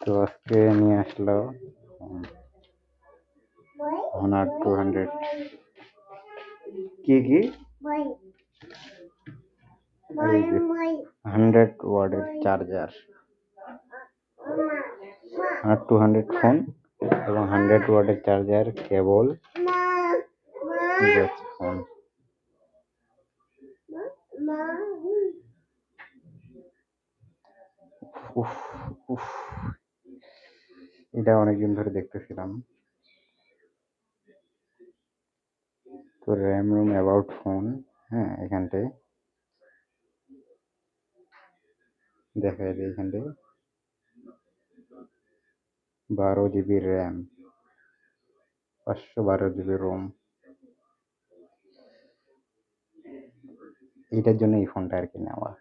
তো আজকে নিয়ে আসলো Honor 200 কি 100 ওয়াটের চার্জার আর 200 ফোন এবং 100 ওয়াটের চার্জার কেবল ফোন। উফ উফ এটা অনেকদিন ধরে দেখতেছিলাম। তো র্যাম রুম অ্যাবাউট ফোন, হ্যাঁ এখানটায় দেখা যায়, এখানটায় 12 জিবি র্যাম, 512 জিবি রোম। এটার জন্য এই ফোনটা আর কি নেওয়া।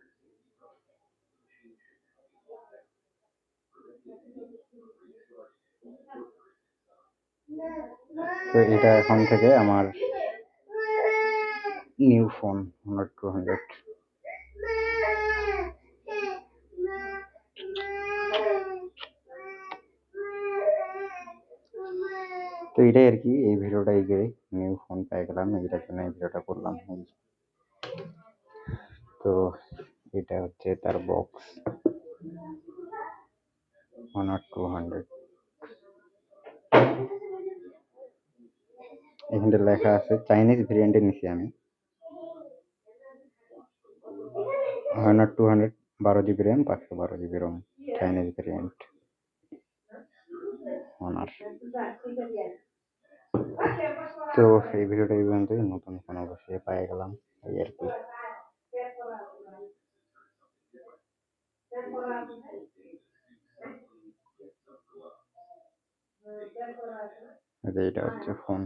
তো এটা এখন থেকে আমার নিউ ফোন Honor 200। তো এটাই আর কি, এই ভিডিওটা এই যে নিউ ফোন পেয়ে গেলাম, এইটার জন্য এই ভিডিওটা করলাম। তো এটা হচ্ছে তার বক্স Honor 200। এখানে লেখা আছে চাইনিজ ভেরিয়েন্টে নিছি আমি Honor 200, 12 GB RAM, 512 GB ROM, Chinese variant Honor। তো এই ভিডিওটা এই পর্যন্তই। নতুন ফোন অবশ্যই পেয়ে গেলাম, এই আর কি। এটা হচ্ছে ফোন।